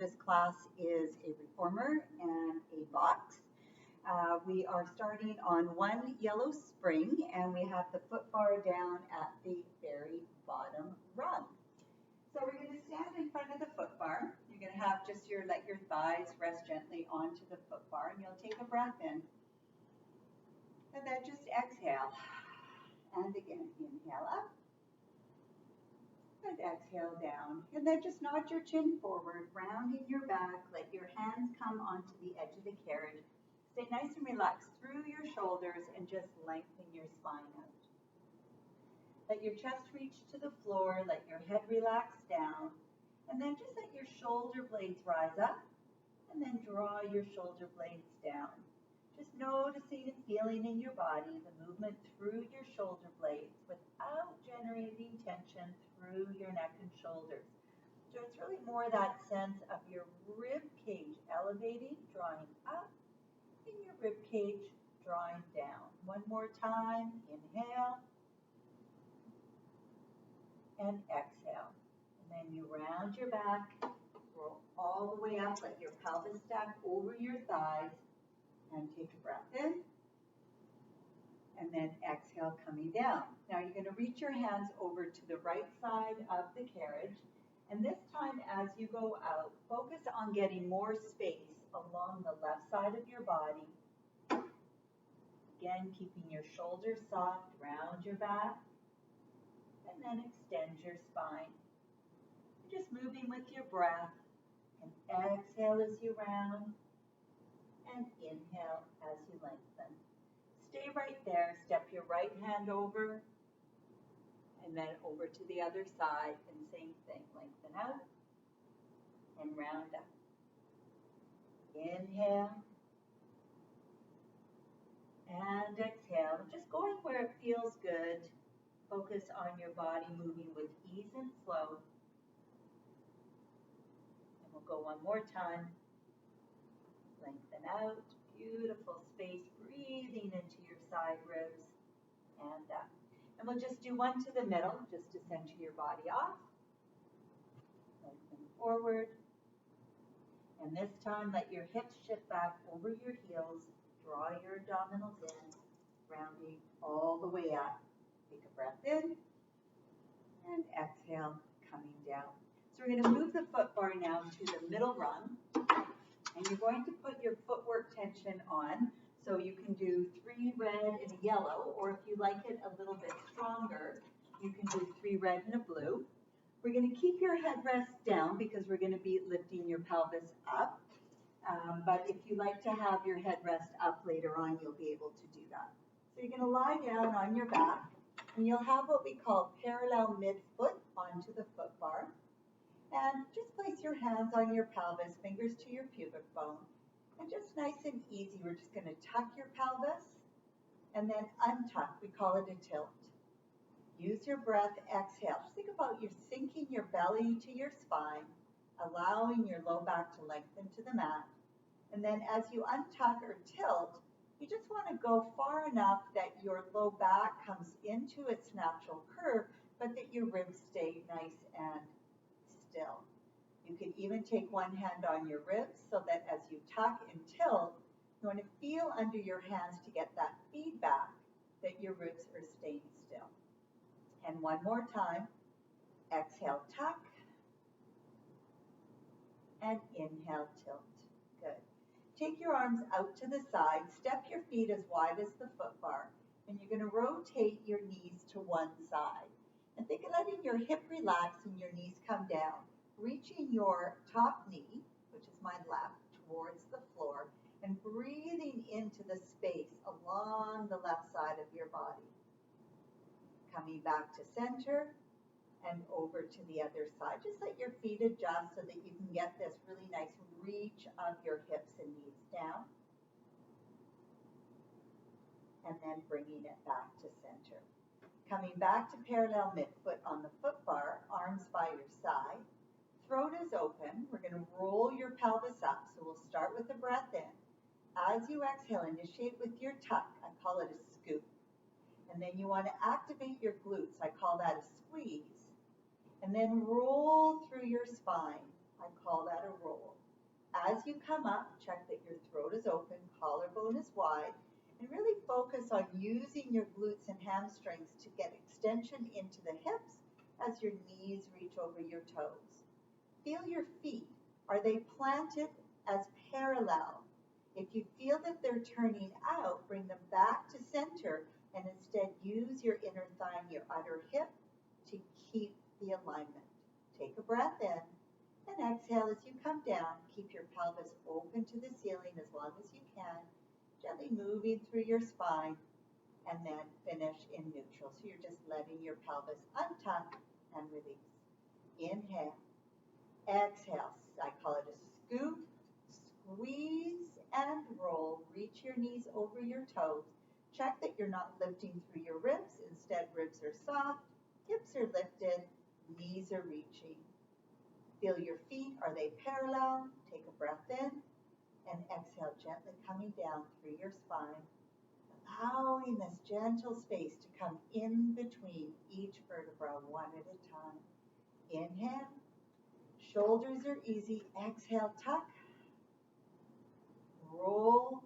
This class is a reformer and a box. We are starting on one yellow spring and we have the foot bar down at the very bottom rung. So we're going to stand in front of the foot bar. You're going to have just let your thighs rest gently onto the foot bar, and you'll take a breath in. And then just exhale. And again, inhale up. And exhale down. And then just nod your chin forward, rounding your back. Let your hands come onto the edge of the carriage. Stay nice and relaxed through your shoulders and just lengthen your spine out. Let your chest reach to the floor. Let your head relax down. And then just let your shoulder blades rise up. And then draw your shoulder blades down. Just noticing and feeling in your body the movement through your shoulder blades without generating tension through your neck and shoulders. So it's really more that sense of your rib cage elevating, drawing up, and your rib cage drawing down. One more time, inhale, and exhale. And then you round your back, roll all the way up, let your pelvis stack over your thighs, and take a breath in, and then exhale, coming down. Now you're going to reach your hands over to the right side of the carriage, and this time as you go out, focus on getting more space along the left side of your body. Again, keeping your shoulders soft, round your back, and then extend your spine. You're just moving with your breath, and exhale as you round, and inhale as you lengthen. Stay right there. Step your right hand over and then over to the other side, and same thing. Lengthen out and round up. Inhale and exhale. Just going where it feels good. Focus on your body moving with ease and flow. And we'll go one more time. Lengthen out, beautiful space, breathing into your side ribs, and up. And we'll just do one to the middle, just to center your body off. Lengthen forward. And this time, let your hips shift back over your heels. Draw your abdominals in, rounding all the way up. Take a breath in, and exhale, coming down. So we're going to move the foot bar now to the middle rung. And you're going to put your footwork tension on, so you can do 3 red and a yellow, or if you like it a little bit stronger, you can do 3 red and a blue. We're going to keep your headrest down because we're going to be lifting your pelvis up. But if you like to have your headrest up later on, you'll be able to do that. So you're going to lie down on your back, and you'll have what we call parallel midfoot onto the foot bar. And just place your hands on your pelvis, fingers to your pubic bone, and just nice and easy, we're just going to tuck your pelvis and then untuck. We call it a tilt. Use your breath, exhale. Just think about you sinking your belly to your spine, allowing your low back to lengthen to the mat. And then as you untuck or tilt, you just want to go far enough that your low back comes into its natural curve, but that your ribs stay nice and still. You can even take one hand on your ribs so that as you tuck and tilt, you want to feel under your hands to get that feedback that your ribs are staying still. And one more time, exhale, tuck, and inhale, tilt. Good. Take your arms out to the side, step your feet as wide as the foot bar, and you're going to rotate your knees to one side. And think of letting your hip relax and your knees come down, reaching your top knee, which is my left, towards the floor, and breathing into the space along the left side of your body. Coming back to center and over to the other side. Just let your feet adjust so that you can get this really nice reach of your hips and knees down. And then bringing it back to center. Coming back to parallel midfoot on the foot bar, arms by your side. Throat is open. We're going to roll your pelvis up. So we'll start with a breath in. As you exhale, initiate with your tuck. I call it a scoop. And then you want to activate your glutes. I call that a squeeze. And then roll through your spine. I call that a roll. As you come up, check that your throat is open, collarbone is wide, and really focus on using your glutes and hamstrings to get extension into the hips as your knees reach over your toes. Feel your feet. Are they planted as parallel? If you feel that they're turning out, bring them back to center and instead use your inner thigh and your outer hip to keep the alignment. Take a breath in and exhale as you come down. Keep your pelvis open to the ceiling as long as you can, gently moving through your spine, and then finish in neutral. So you're just letting your pelvis untuck and release. Inhale. Exhale. I call it a scoop, squeeze, and roll. Reach your knees over your toes. Check that you're not lifting through your ribs. Instead, ribs are soft, hips are lifted, knees are reaching. Feel your feet. Are they parallel? Take a breath in and exhale, gently coming down through your spine, allowing this gentle space to come in between each vertebra one at a time. Inhale. Shoulders are easy. Exhale, tuck. Roll.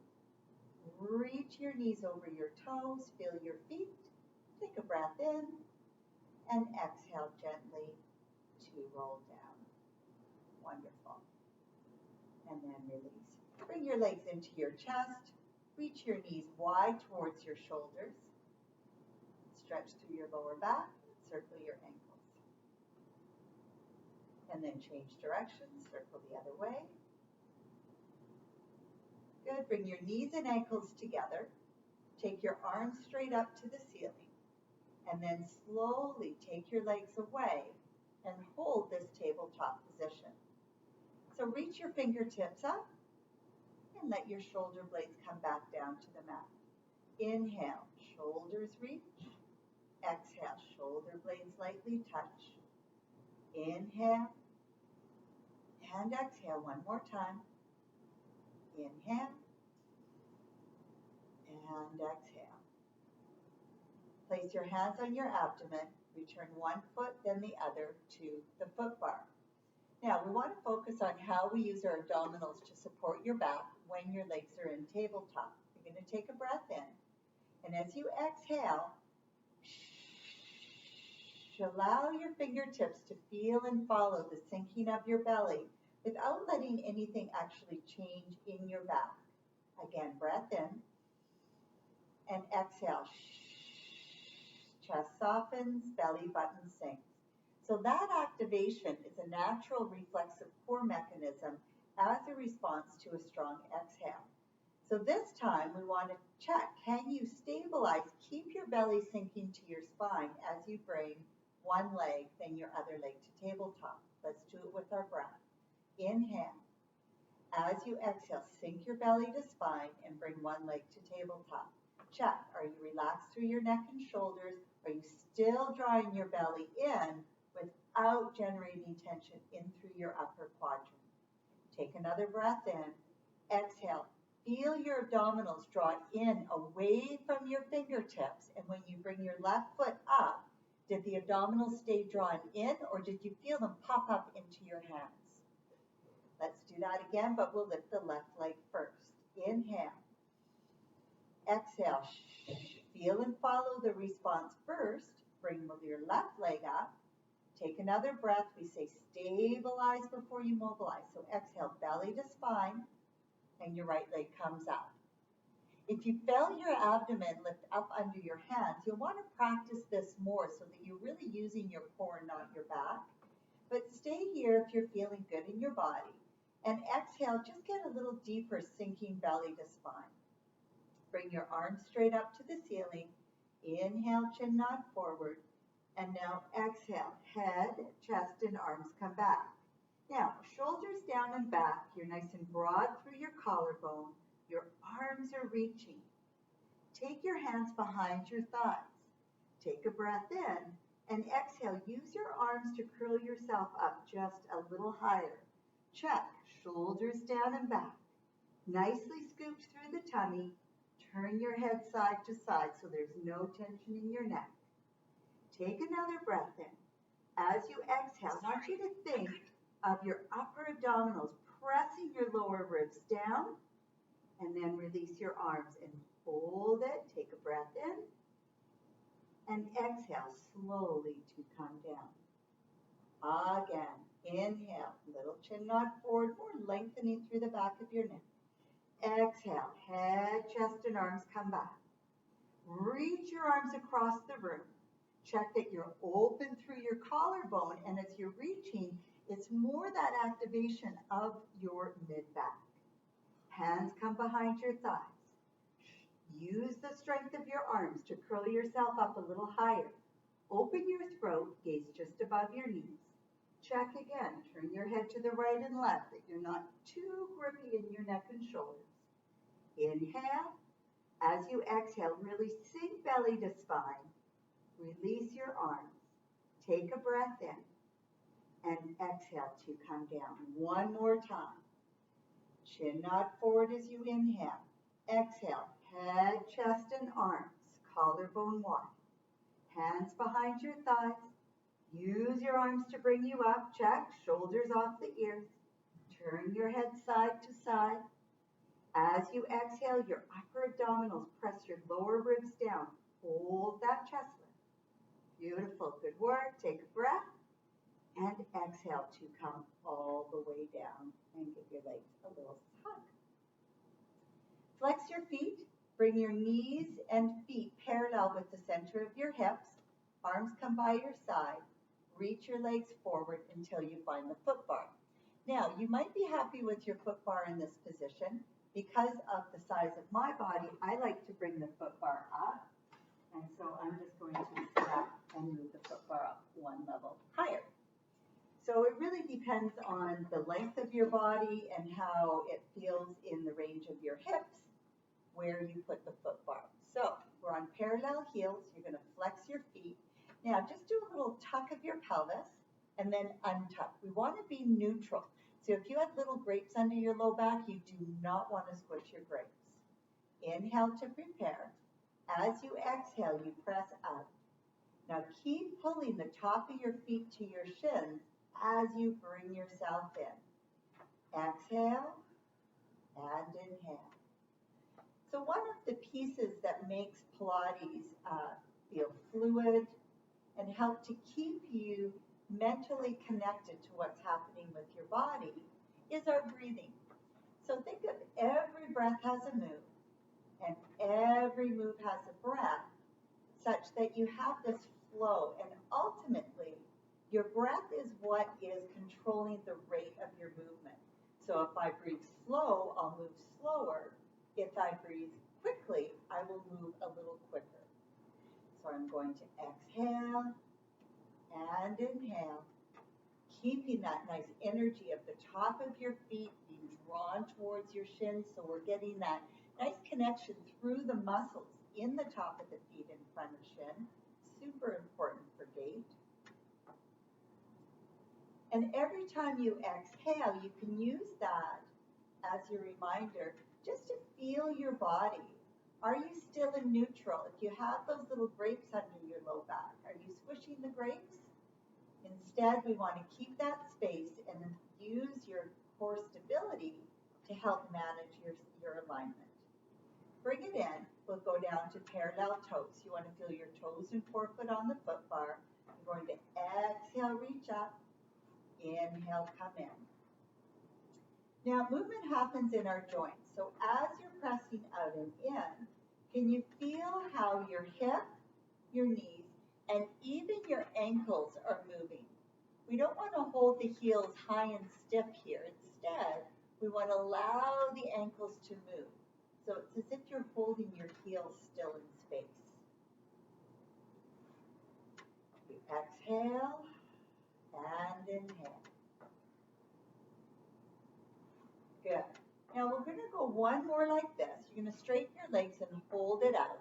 Reach your knees over your toes. Feel your feet. Take a breath in. And exhale gently to roll down. Wonderful. And then release. Bring your legs into your chest. Reach your knees wide towards your shoulders. Stretch through your lower back. Circle your ankles. And then change direction, circle the other way. Good, bring your knees and ankles together. Take your arms straight up to the ceiling. And then slowly take your legs away and hold this tabletop position. So reach your fingertips up and let your shoulder blades come back down to the mat. Inhale, shoulders reach. Exhale, shoulder blades lightly touch. Inhale. And exhale one more time. Inhale. And exhale. Place your hands on your abdomen. Return one foot, then the other to the foot bar. Now, we want to focus on how we use our abdominals to support your back when your legs are in tabletop. You're going to take a breath in. And as you exhale, allow your fingertips to feel and follow the sinking of your belly without letting anything actually change in your back. Again, breath in and exhale. Chest softens, belly button sinks. So that activation is a natural reflexive core mechanism as a response to a strong exhale. So this time we want to check, can you stabilize, keep your belly sinking to your spine as you bring one leg, then your other leg to tabletop. Let's do it with our breath. Inhale. As you exhale, sink your belly to spine and bring one leg to tabletop. Check. Are you relaxed through your neck and shoulders? Are you still drawing your belly in without generating tension in through your upper quadrant? Take another breath in. Exhale. Feel your abdominals draw in away from your fingertips. And when you bring your left foot up, did the abdominals stay drawn in or did you feel them pop up into your hands? Let's do that again, but we'll lift the left leg first. Inhale. Exhale. Feel and follow the response first. Bring your left leg up. Take another breath. We say stabilize before you mobilize. So exhale, belly to spine, and your right leg comes up. If you feel your abdomen lift up under your hands, you'll want to practice this more so that you're really using your core, not your back. But stay here if you're feeling good in your body. And exhale, just get a little deeper, sinking belly to spine. Bring your arms straight up to the ceiling. Inhale, chin nod forward. And now exhale, head, chest, and arms come back. Now, shoulders down and back. You're nice and broad through your collarbone. Your arms are reaching. Take your hands behind your thighs. Take a breath in and exhale. Use your arms to curl yourself up just a little higher. Check. Shoulders down and back. Nicely scooped through the tummy. Turn your head side to side so there's no tension in your neck. Take another breath in. As you exhale, I want you to think of your upper abdominals pressing your lower ribs down, and then release your arms and hold it. Take a breath in, and exhale slowly to come down. Again, inhale, little chin nod forward, more lengthening through the back of your neck. Exhale, head, chest, and arms come back. Reach your arms across the room. Check that you're open through your collarbone, and as you're reaching, it's more that activation of your mid-back. Hands come behind your thighs. Use the strength of your arms to curl yourself up a little higher. Open your throat, gaze just above your knees. Check again, turn your head to the right and left, that you're not too grippy in your neck and shoulders. Inhale. As you exhale, really sink belly to spine. Release your arms. Take a breath in. And exhale to come down. One more time. Chin nod forward as you inhale. Exhale, head, chest, and arms. Collarbone wide. Hands behind your thighs. Use your arms to bring you up. Check. Shoulders off the ears. Turn your head side to side. As you exhale, your upper abdominals press your lower ribs down. Hold that chest lift. Beautiful. Good work. Take a breath. And exhale to come all the way down and give your legs a little hug. Flex your feet. Bring your knees and feet parallel with the center of your hips. Arms come by your side. Reach your legs forward until you find the foot bar. Now, you might be happy with your foot bar in this position. Because of the size of my body, I like to bring the foot bar up. And so I'm just going to step and move the foot bar up one level higher. So it really depends on the length of your body and how it feels in the range of your hips, where you put the foot bar. So we're on parallel heels. You're going to flex your feet. Now just do a little tuck of your pelvis and then untuck. We want to be neutral. So if you have little grapes under your low back, you do not want to squish your grapes. Inhale to prepare. As you exhale, you press out. Now keep pulling the top of your feet to your shins as you bring yourself in. Exhale and inhale. So one of the pieces that makes Pilates feel fluid and help to keep you mentally connected to what's happening with your body is our breathing. So think of every breath has a move and every move has a breath, such that you have this flow, and ultimately your breath is what is controlling the rate of your movement. So if I breathe slow, I'll move slower. If I breathe quickly, I will move a little quicker. So I'm going to exhale and inhale, keeping that nice energy of the top of your feet being drawn towards your shins, so we're getting that nice connection through the muscles in the top of the feet in front of shin. Super important for gait. And every time you exhale, you can use that as your reminder just to feel your body. Are you still in neutral? If you have those little grapes under your low back, are you squishing the grapes? Instead, we want to keep that space and use your core stability to help manage your alignment. Bring it in. We'll go down to parallel toes. You want to feel your toes and forefoot on the foot bar. You're going to exhale, reach up. Inhale, come in. Now, movement happens in our joints. So as you're pressing out and in, can you feel how your hip, your knees, and even your ankles are moving? We don't want to hold the heels high and stiff here. Instead, we want to allow the ankles to move. So it's as if you're holding your heels still in space. You exhale and inhale. Good. Now we're going to go one more like this. You're going to straighten your legs and hold it out.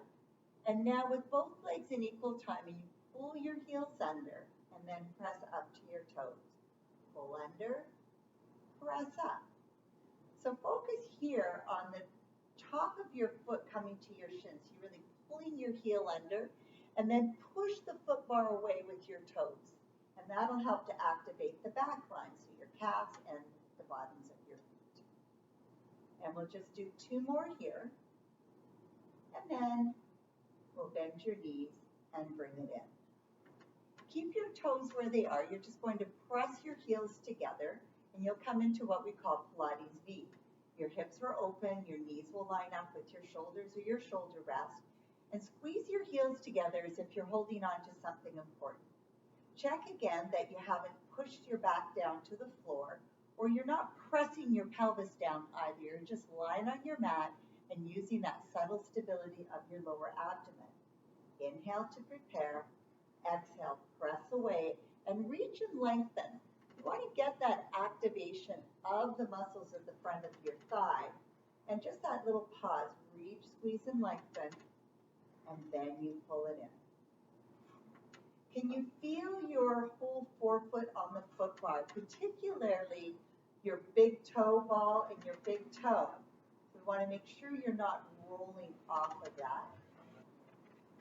And now with both legs in equal time, you pull your heels under and then press up to your toes. Pull under, press up. So focus here on the top of your foot coming to your shins. You're really pulling your heel under and then push the foot bar away with your toes. And that'll help to activate the back line, so your calves and the bottoms of your feet. And we'll just do 2 more here. And then we'll bend your knees and bring it in. Keep your toes where they are. You're just going to press your heels together, and you'll come into what we call Pilates V. Your hips are open, your knees will line up with your shoulders or your shoulder rest, and squeeze your heels together as if you're holding on to something important. Check again that you haven't pushed your back down to the floor, or you're not pressing your pelvis down either. You're just lying on your mat and using that subtle stability of your lower abdomen. Inhale to prepare, exhale, press away, and reach and lengthen. You want to get that activation of the muscles at the front of your thigh, and just that little pause, reach, squeeze, and lengthen, and then you pull it in. Can you feel your whole forefoot on the foot bar, particularly your big toe ball and your big toe? We want to make sure you're not rolling off of that.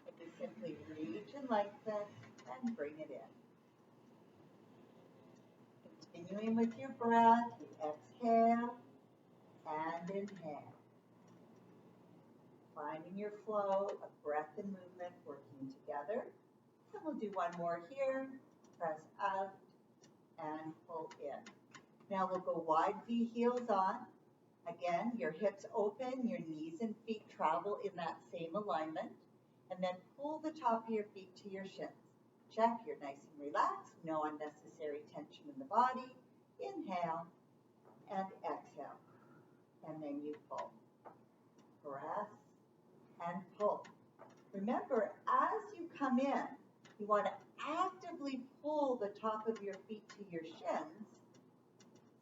And you simply reach and lengthen and bring it in. Continuing with your breath, you exhale and inhale. Finding your flow of breath and movement working together. And we'll do one more here. Press out and pull in. Now we'll go wide V, heels on. Again, your hips open, your knees and feet travel in that same alignment. And then pull the top of your feet to your shins. Check, you're nice and relaxed, no unnecessary tension in the body. Inhale and exhale. And then you pull. Press and pull. Remember, as you come in, you want to actively pull the top of your feet to your shins,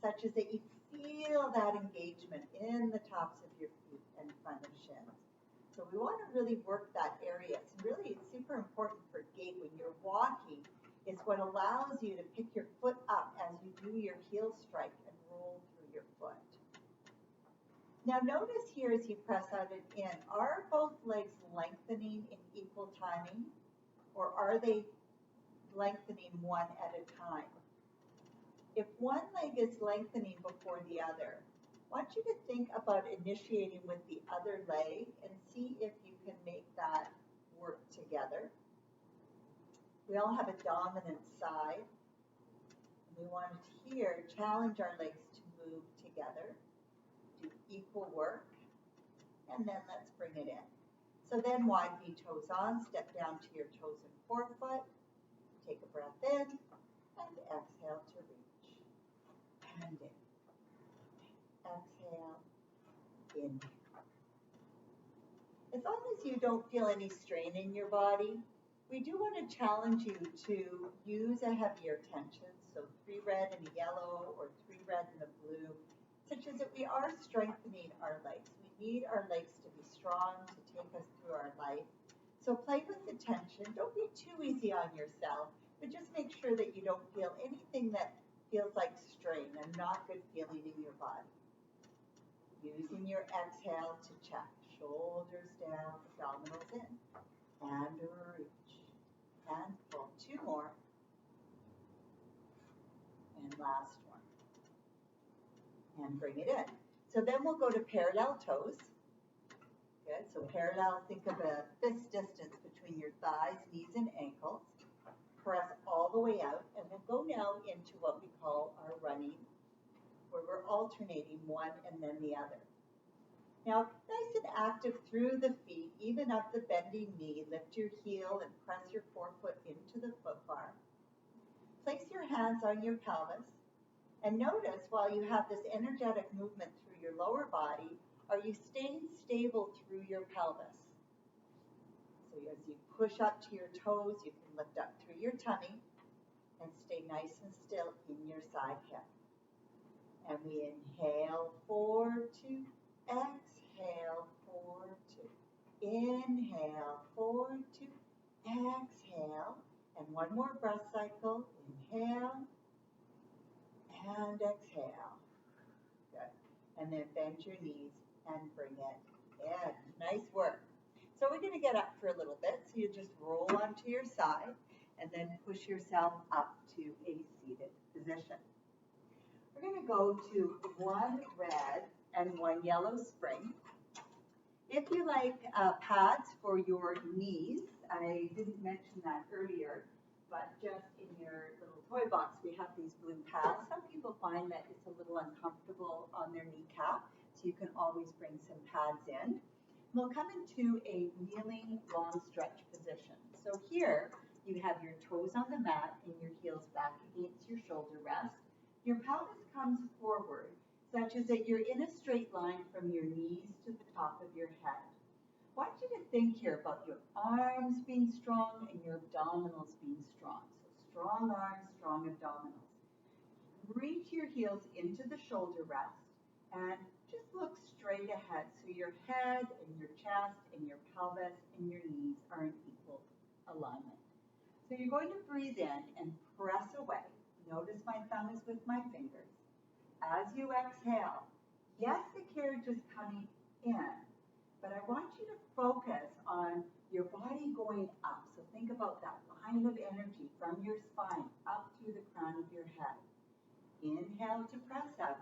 such as that you feel that engagement in the tops of your feet and front of shins. So we want to really work that area. It's super important for gait when you're walking. It's what allows you to pick your foot up as you do your heel strike and roll through your foot. Now notice here as you press out and in, are both legs lengthening in equal timing, or are they lengthening one at a time? If one leg is lengthening before the other, I want you to think about initiating with the other leg and see if you can make that work together. We all have a dominant side. We want to here challenge our legs to move together, do equal work, and then let's bring it in. So then wide V, toes on, step down to your toes and forefoot, take a breath in, and exhale to reach. And in. Exhale, inhale. As long as you don't feel any strain in your body, we do want to challenge you to use a heavier tension, so 3 red and a yellow or 3 red and a blue, such as that we are strengthening our legs. We need our legs to be strong to take us through our life. So play with the tension. Don't be too easy on yourself, but just make sure that you don't feel anything that feels like strain and not good feeling in your body. Using your exhale to check. Shoulders down, abdominals in. And reach. And pull. 2 more. And last one. And bring it in. So then we'll go to parallel toes. Good. So parallel, think of a fist distance between your thighs, knees, and ankles. Press all the way out. And we'll go now into what we call our running, where we're alternating one and then the other. Now, nice and active through the feet, even up the bending knee. Lift your heel and press your forefoot into the foot bar. Place your hands on your pelvis. And notice while you have this energetic movement through your lower body, are you staying stable through your pelvis? So as you push up to your toes, you can lift up through your tummy and stay nice and still in your side hip. And we inhale, 4, 2, exhale, 4, 2. Inhale, 4, 2, exhale. And one more breath cycle. Inhale and exhale. Good. And then bend your knees and bring it in. Nice work. So we're going to get up for a little bit. So you just roll onto your side and then push yourself up to a seated position. We're going to go to 1 red and 1 yellow spring. If you like pads for your knees, I didn't mention that earlier, but just in your little toy box, we have these blue pads. Some people find that it's a little uncomfortable on their kneecap, so you can always bring some pads in. We'll come into a kneeling long stretch position. So here, you have your toes on the mat and your heels back against your shoulder rest. Your pelvis comes forward, such as that you're in a straight line from your knees to the top of your head. I want you to think here about your arms being strong and your abdominals being strong. So strong arms, strong abdominals. Reach your heels into the shoulder rest and just look straight ahead. So your head and your chest and your pelvis and your knees are in equal alignment. So you're going to breathe in and press away. Notice my thumb is with my fingers. As you exhale, yes, the carriage is coming in, but I want you to focus on your body going up. So think about that line of energy from your spine up through the crown of your head. Inhale to press up.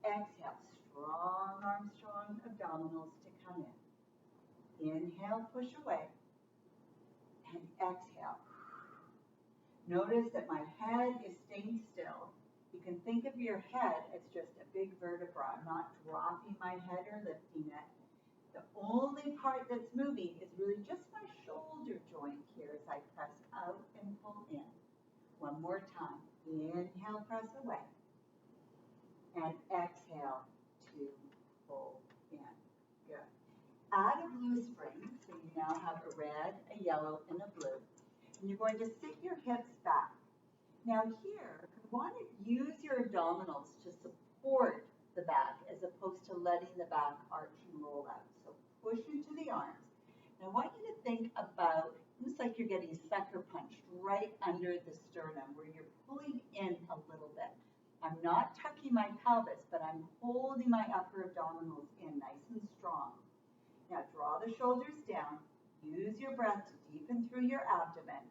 Exhale, strong arms, strong abdominals to come in. Inhale, push away. And exhale. Notice that my head is staying still. You can think of your head as just a big vertebra. I'm not dropping my head or lifting it. The only part that's moving is really just my shoulder joint here as I press out and pull in. One more time. Inhale, press away. And exhale to pull in. Good. Add a blue spring, so you now have a red, a yellow, and a blue. And you're going to sit your hips back. Now here, you want to use your abdominals to support the back as opposed to letting the back arch and roll out. So push into the arms. And I want you to think about, it's like you're getting sucker punched right under the sternum where you're pulling in a little bit. I'm not tucking my pelvis, but I'm holding my upper abdominals in nice and strong. Now draw the shoulders down. Use your breath to deepen through your abdomen.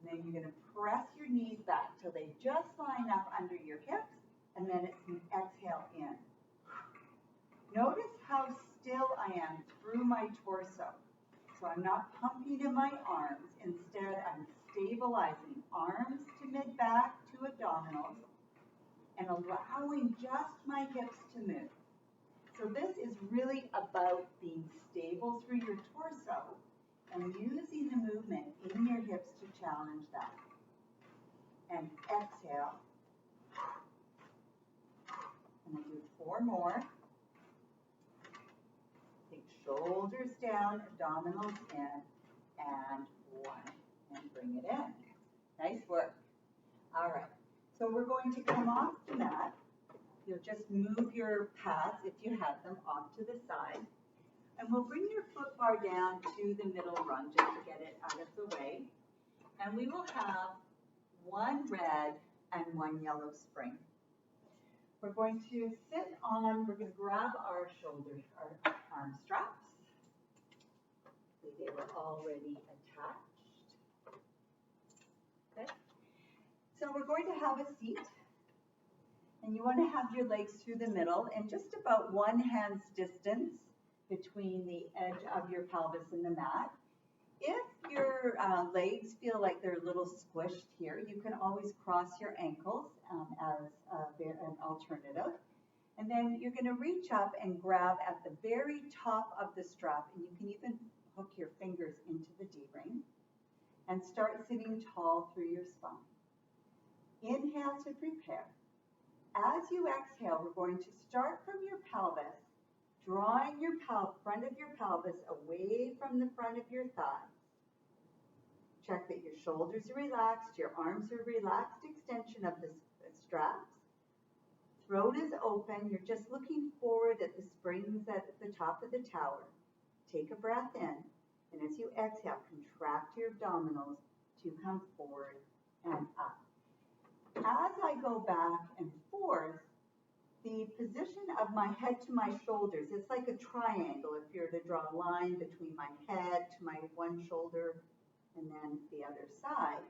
And then you're going to press your knees back till they just line up under your hips. And then it's an exhale in. Notice how still I am through my torso. So I'm not pumping in my arms. Instead, I'm stabilizing arms to mid-back to abdominals and allowing just my hips to move. So this is really about being stable through your torso and using the movement in your hips to challenge that. And exhale. And we'll do 4 more. Take shoulders down, abdominals in, and 1. And bring it in. Nice work. All right. So we're going to come off the mat. You'll just move your pads, if you have them, off to the side. And we'll bring your foot bar down to the middle rung just to get it out of the way. And we will have 1 red and 1 yellow spring. We're going to sit on, we're going to grab our shoulders, our arm straps. They were already attached. Okay. So we're going to have a seat. And you want to have your legs through the middle and just about 1 hand's distance between the edge of your pelvis and the mat. If your legs feel like they're a little squished here, you can always cross your ankles as an alternative. And then you're going to reach up and grab at the very top of the strap, and you can even hook your fingers into the D-ring and start sitting tall through your spine. Inhale to prepare. As you exhale, we're going to start from your pelvis, drawing your front of your pelvis away from the front of your thighs. Check that your shoulders are relaxed, your arms are relaxed, extension of the straps. Throat is open, you're just looking forward at the springs at the top of the tower. Take a breath in, and as you exhale, contract your abdominals to come forward and up. As I go back and forth, the position of my head to my shoulders, it's like a triangle if you're to draw a line between my head to my one shoulder and then the other side.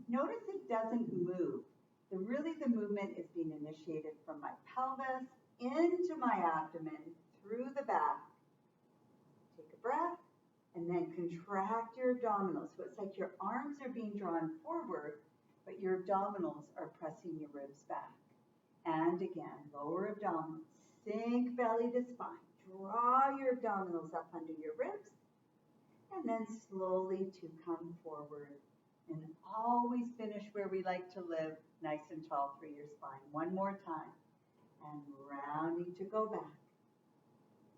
Notice it doesn't move. The movement is being initiated from my pelvis into my abdomen And then contract your abdominals. So it's like your arms are being drawn forward, but your abdominals are pressing your ribs back. And again, lower abdominals. Sink belly to spine. Draw your abdominals up under your ribs. And then slowly to come forward. And always finish where we like to live, nice and tall through your spine. One more time. And rounding to go back.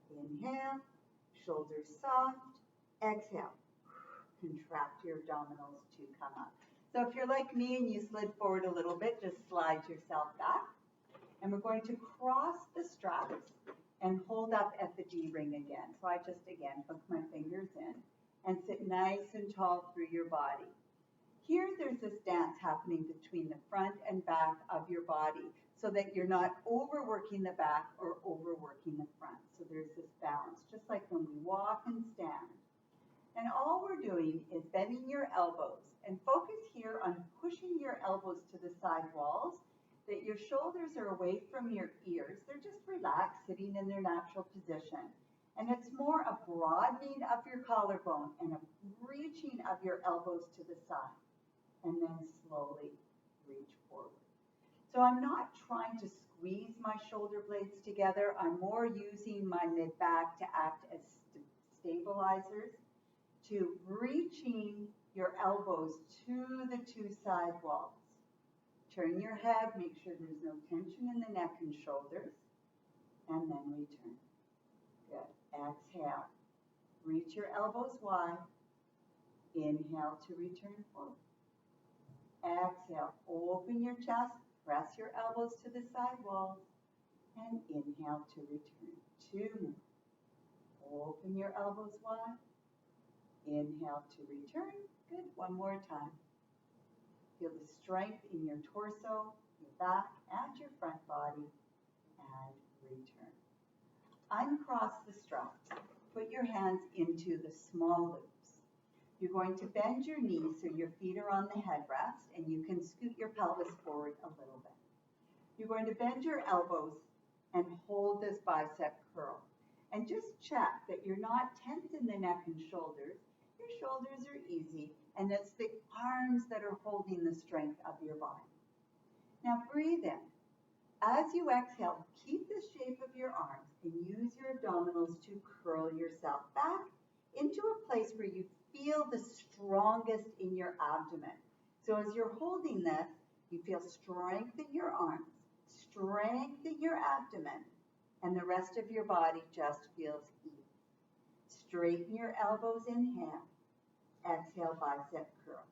Inhale, shoulders soft. Exhale, contract your abdominals to come up. So if you're like me and you slid forward a little bit, just slide yourself back. And we're going to cross the straps and hold up at the D-ring again. So I just, again, hook my fingers in and sit nice and tall through your body. Here, there's this dance happening between the front and back of your body so that you're not overworking the back or overworking the front. So there's this balance, just like when we walk and stand. And all we're doing is bending your elbows and focus here on pushing your elbows to the side walls, that your shoulders are away from your ears. They're just relaxed, sitting in their natural position. And it's more a broadening of your collarbone and a reaching of your elbows to the side. And then slowly reach forward. So I'm not trying to squeeze my shoulder blades together. I'm more using my mid-back to act as stabilizers, to reaching your elbows to the two side walls. Turn your head, make sure there's no tension in the neck and shoulders, and then return. Good. Exhale. Reach your elbows wide. Inhale to return forward. Exhale. Open your chest, press your elbows to the side walls, and inhale to return. 2 more. Open your elbows wide. Inhale to return. Good. One more time. Feel the strength in your torso, your back, and your front body, and return. Uncross the straps. Put your hands into the small loops. You're going to bend your knees so your feet are on the headrest, and you can scoot your pelvis forward a little bit. You're going to bend your elbows and hold this bicep curl. And just check that you're not tense in the neck and shoulders. Your shoulders are easy, and it's the arms that are holding the strength of your body. Now breathe in. As you exhale, keep the shape of your arms and use your abdominals to curl yourself back into a place where you feel the strongest in your abdomen. So as you're holding this, you feel strength in your arms, strength in your abdomen, and the rest of your body just feels ease. Straighten your elbows, inhale. Exhale, bicep curl.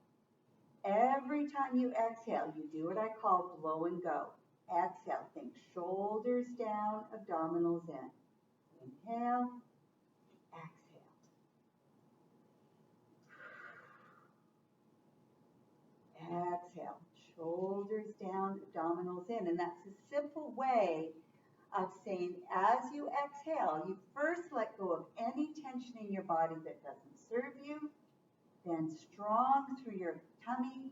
Every time you exhale, you do what I call blow and go. Exhale, think shoulders down, abdominals in. Inhale, exhale. Exhale, shoulders down, abdominals in. And that's a simple way of saying, as you exhale, you first let go of any tension in your body that doesn't serve you, then strong through your tummy,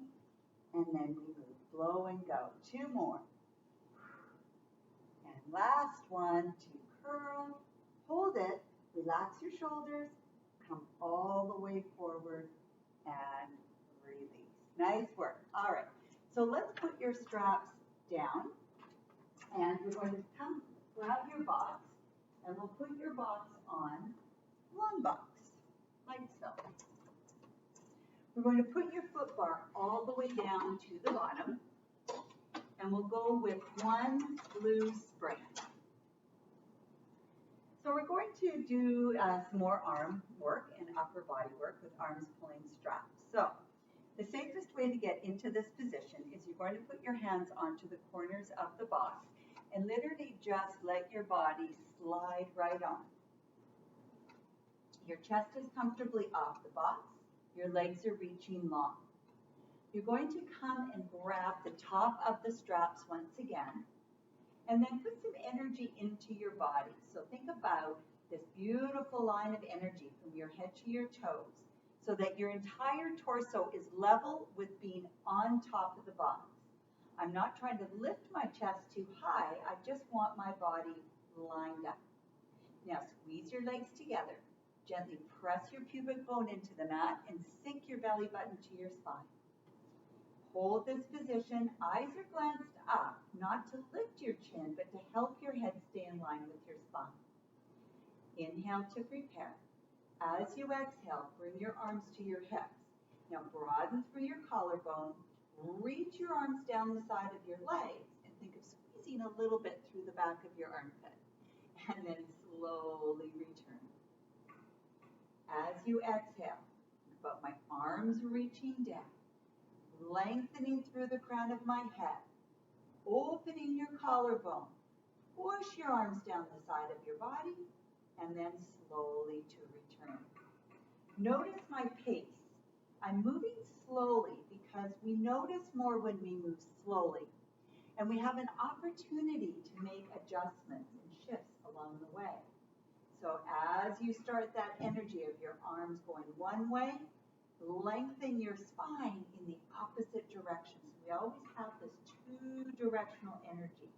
and then we move, blow and go. 2 more. And last one, to curl, hold it, relax your shoulders, come all the way forward, and release. Nice work. All right, so let's put your straps down, and we're going to come grab your box, and we'll put your box on one box, like so. We're going to put your foot bar all the way down to the bottom, and we'll go with one blue spring. So we're going to do some more arm work and upper body work with arms pulling straps. So the safest way to get into this position is you're going to put your hands onto the corners of the box and literally just let your body slide right on. Your chest is comfortably off the box. Your legs are reaching long. You're going to come and grab the top of the straps once again, and then put some energy into your body. So think about this beautiful line of energy from your head to your toes, so that your entire torso is level with being on top of the box. I'm not trying to lift my chest too high. I just want my body lined up. Now squeeze your legs together. Gently press your pubic bone into the mat and sink your belly button to your spine. Hold this position, eyes are glanced up, not to lift your chin, but to help your head stay in line with your spine. Inhale to prepare. As you exhale, bring your arms to your hips. Now broaden through your collarbone, reach your arms down the side of your legs, and think of squeezing a little bit through the back of your armpit. And then slowly return. As you exhale, think about my arms reaching down, lengthening through the crown of my head, opening your collarbone, push your arms down the side of your body, and then slowly to return. Notice my pace. I'm moving slowly because we notice more when we move slowly, and we have an opportunity to make adjustments and shifts along the way. So as you start that energy of your arms going one way, lengthen your spine in the opposite direction. So we always have this two-directional energy.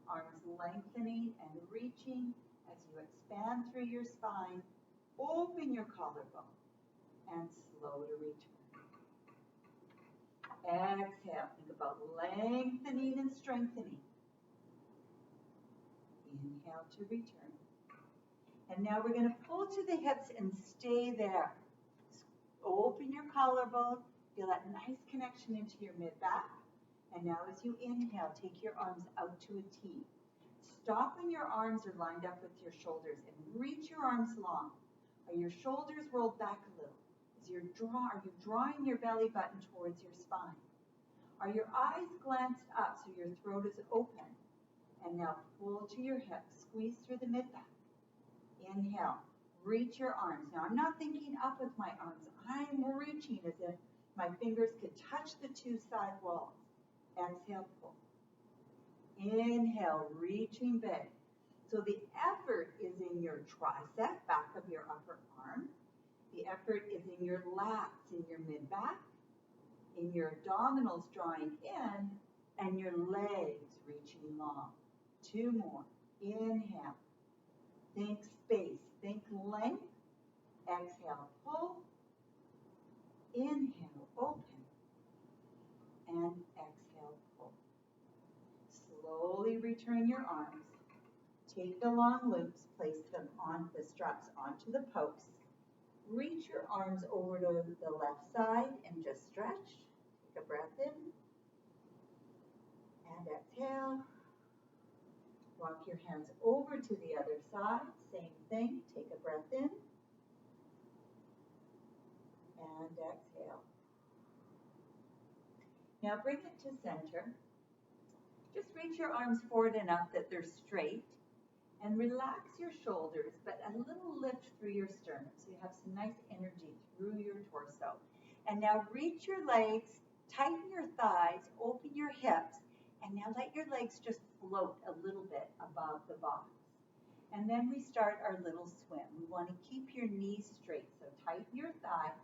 Arms lengthening and reaching as you expand through your spine, open your collarbone, and slow to return. Exhale, think about lengthening and strengthening. Inhale to return. And now we're going to pull to the hips and stay there. Open your collarbone, feel that nice connection into your mid-back. And now as you inhale, take your arms out to a T. Stop when your arms are lined up with your shoulders and reach your arms long. Are your shoulders rolled back a little? Are you drawing your belly button towards your spine? Are your eyes glanced up so your throat is open? And now pull to your hips, squeeze through the mid-back. Inhale, reach your arms. Now I'm not thinking up with my arms. I'm reaching as if my fingers could touch the two side walls. Exhale, pull. Inhale, reaching big. So the effort is in your tricep, back of your upper arm. The effort is in your lats, in your mid-back, in your abdominals drawing in, and your legs reaching long. Two more. Inhale. Think space. Think length. Exhale, pull. Inhale, open. And exhale, pull. Slowly return your arms. Take the long loops, place them on the straps onto the posts. Reach your arms over to the left side and just stretch. Take a breath in and exhale. Walk your hands over to the other side. Same thing. Take a breath in and exhale. Now bring it to center. Just reach your arms forward enough that they're straight. And relax your shoulders, but a little lift through your sternum so you have some nice energy through your torso. And now reach your legs, tighten your thighs, open your hips, and now let your legs just float a little bit above the box. And then we start our little swim. We want to keep your knees straight, so tighten your thighs,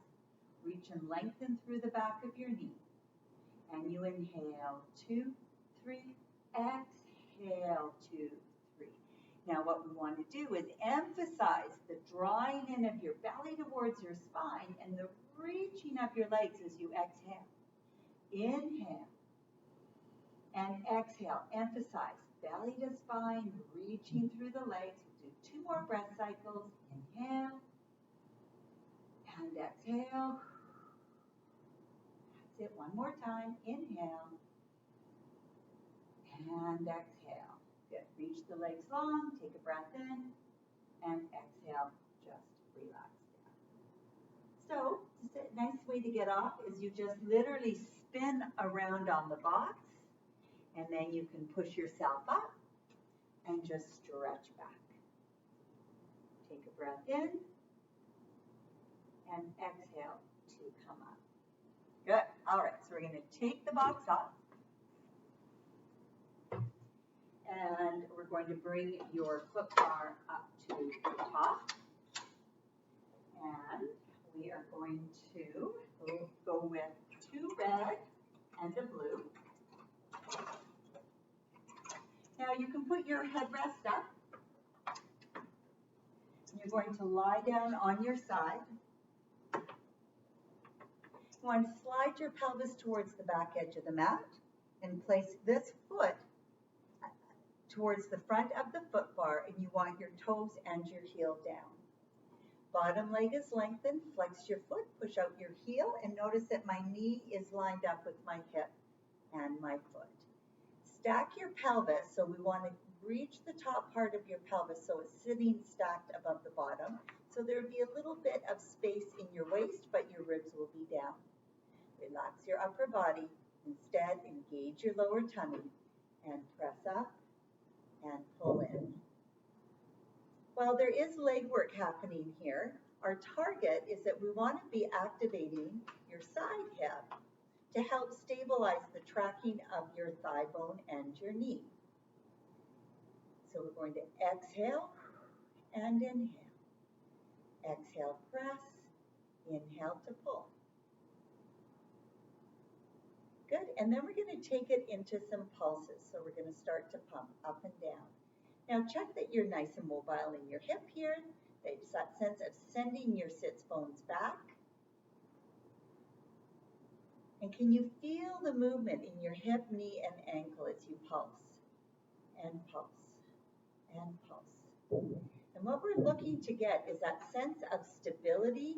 reach and lengthen through the back of your knee. And you inhale, 2, 3, exhale, 2, 3. Now what we want to do is emphasize the drawing in of your belly towards your spine and the reaching of your legs as you exhale. Inhale and exhale. Emphasize belly to spine, reaching through the legs. We'll do 2 more breath cycles. Inhale and exhale. That's it. One more time. Inhale and exhale. Good. Reach the legs long, take a breath in, and exhale, just relax down. So, just a nice way to get off is you just literally spin around on the box, and then you can push yourself up and just stretch back. Take a breath in, and exhale to come up. Good. All right, so we're going to take the box off. And we're going to bring your foot bar up to the top. And we are going to go with 2 red and a blue. Now you can put your headrest up. You're going to lie down on your side. You want to slide your pelvis towards the back edge of the mat and place this foot towards the front of the foot bar, and you want your toes and your heel down. Bottom leg is lengthened, flex your foot, push out your heel, and notice that my knee is lined up with my hip and my foot. Stack your pelvis, so we want to reach the top part of your pelvis so it's sitting stacked above the bottom. So there will be a little bit of space in your waist, but your ribs will be down. Relax your upper body. Instead, engage your lower tummy and press up and pull in. While there is leg work happening here, our target is that we want to be activating your side hip to help stabilize the tracking of your thigh bone and your knee. So we're going to exhale and inhale. Exhale, press. Inhale to pull. Good, and then we're going to take it into some pulses. So we're going to start to pump up and down. Now check that you're nice and mobile in your hip here. There's that sense of sending your sits bones back. And can you feel the movement in your hip, knee, and ankle as you pulse and pulse and pulse? And what we're looking to get is that sense of stability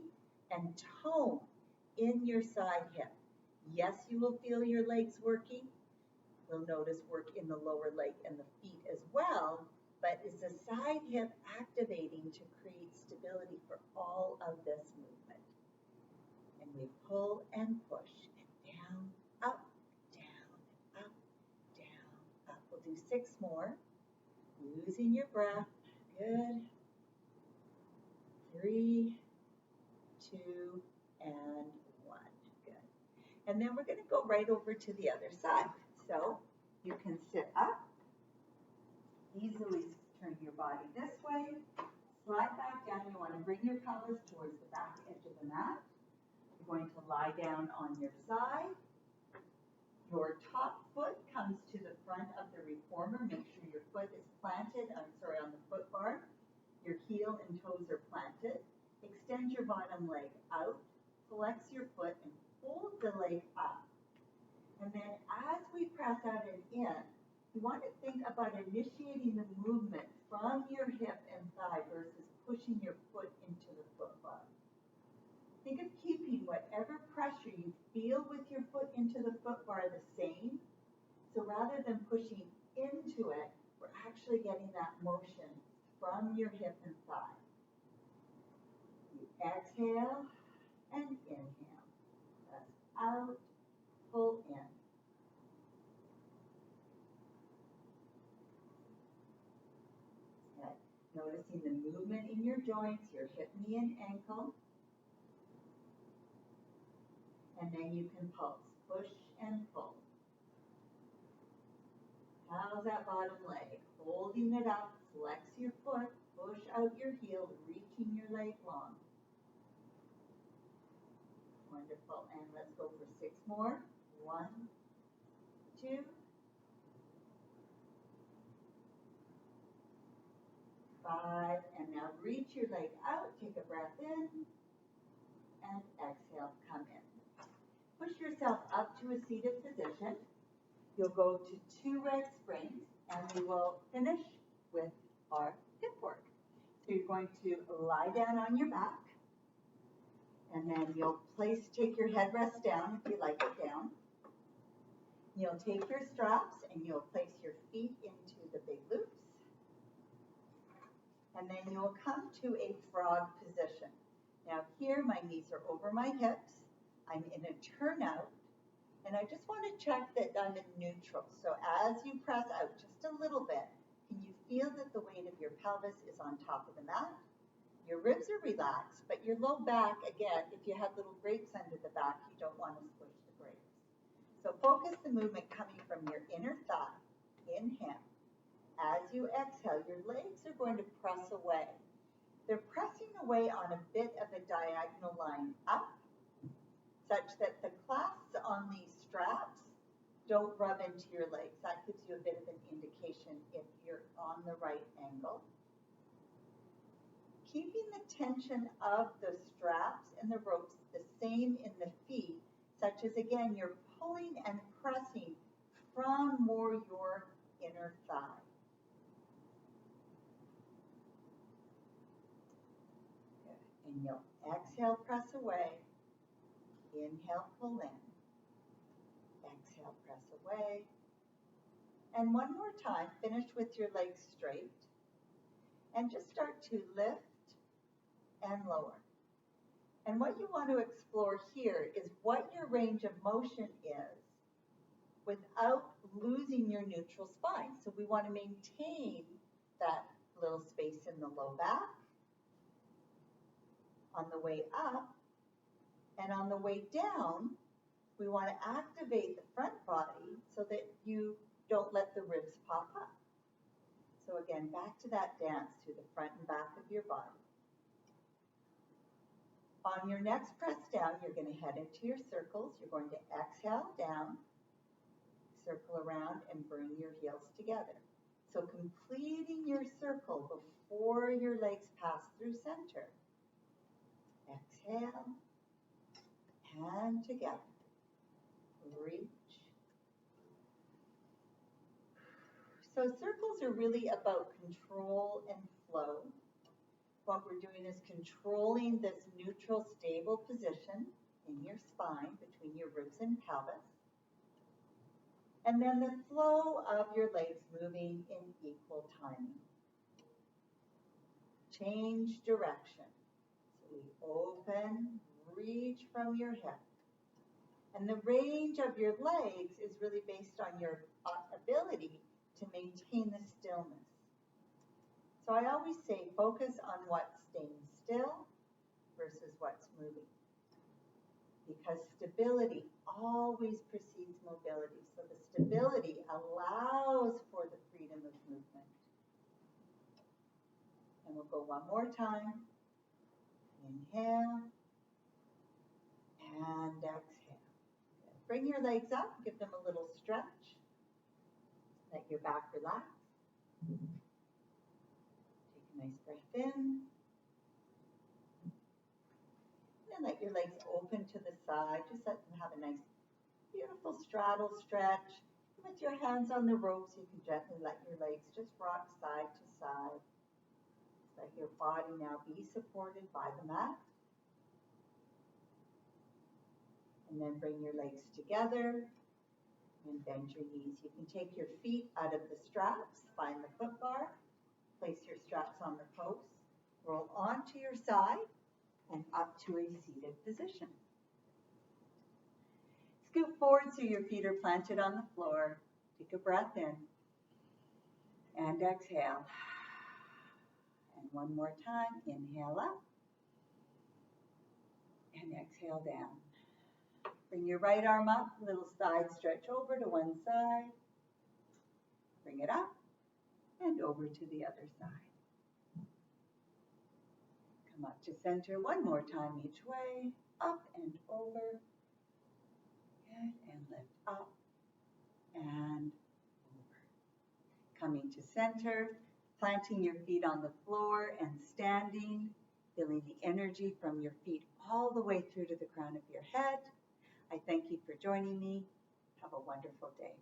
and tone in your side hip. Yes, you will feel your legs working. You'll notice work in the lower leg and the feet as well, but is the side hip activating to create stability for all of this movement? And we pull and push and down, up, down, up, down, up. We'll do 6 more. Losing your breath. Good. 3, 2, and 1. Good. And then we're going to go right over to the other side. So you can sit up, easily turn your body this way, slide back down. You want to bring your pelvis towards the back edge of the mat. You're going to lie down on your side. Your top foot comes to the front of the reformer. Make sure your foot is planted, on the foot bar. Your heel and toes are planted. Extend your bottom leg out. Flex your foot and hold the leg up. And then as we press out and in, you want to think about initiating the movement from your hip and thigh versus pushing your foot into the foot bar. Think of keeping whatever pressure you feel with your foot into the foot bar the same. So rather than pushing into it, we're actually getting that motion from your hip and thigh. You exhale and inhale. Press out, pull in. Okay. Noticing the movement in your joints, your hip, knee, and ankle. And then you can pulse, push and pull. How's that bottom leg? Holding it up, flex your foot, push out your heel, reaching your leg long. Wonderful, and let's go for 6 more. 1, 2, 5, and now reach your leg out, take a breath in, and exhale, come in. Push yourself up to a seated position. You'll go to 2 leg springs, and we will finish with our hip work. So you're going to lie down on your back, and then you'll take your headrest down if you like it down. You'll take your straps, and you'll place your feet into the big loops. And then you'll come to a frog position. Now here, my knees are over my hips. I'm in a turnout, and I just want to check that I'm in neutral. So as you press out just a little bit, can you feel that the weight of your pelvis is on top of the mat? Your ribs are relaxed, but your low back, again, if you have little grapes under the back, you don't want to squish the grapes. So focus the movement coming from your inner thigh. Inhale. As you exhale, your legs are going to press away. They're pressing away on a bit of a diagonal line up, such that the clasps on these straps don't rub into your legs. That gives you a bit of an indication if you're on the right angle. keeping the tension of the straps and the ropes the same in the feet, such as, again, you're pulling and pressing from more your inner thigh. Good. And you'll exhale, press away. Inhale, pull in. Exhale, press away. And one more time, finish with your legs straight. And just start to lift and lower. And what you want to explore here is what your range of motion is without losing your neutral spine. So we want to maintain that little space in the low back on the way up. And on the way down, we want to activate the front body so that you don't let the ribs pop up. So again, back to that dance through the front and back of your body. On your next press down, you're going to head into your circles. You're going to exhale down, circle around, and bring your heels together. So completing your circle before your legs pass through center. Exhale, and together. Reach. So circles are really about control and flow. What we're doing is controlling this neutral, stable position in your spine between your ribs and pelvis. And then the flow of your legs moving in equal timing. Change direction. So we open, reach from your hip. And the range of your legs is really based on your ability to maintain the stillness. So I always say focus on what's staying still versus what's moving. Because stability always precedes mobility. So the stability allows for the freedom of movement. And we'll go one more time. Inhale and exhale. Bring your legs up, give them a little stretch. Let your back relax. Take a nice breath in. And then let your legs open to the side. Just let them have a nice, beautiful straddle stretch. With your hands on the ropes, you can gently let your legs just rock side to side. Let your body now be supported by the mat. And then bring your legs together and bend your knees. You can take your feet out of the straps, find the foot bar, place your straps on the post, roll onto your side and up to a seated position. Scoot forward so your feet are planted on the floor. Take a breath in and exhale. And one more time, inhale up and exhale down. Bring your right arm up, little side stretch over to one side. Bring it up and over to the other side. Come up to center one more time each way, up and over. Good, and lift up and over. Coming to center, planting your feet on the floor and standing, feeling the energy from your feet all the way through to the crown of your head. I thank you for joining me. Have a wonderful day.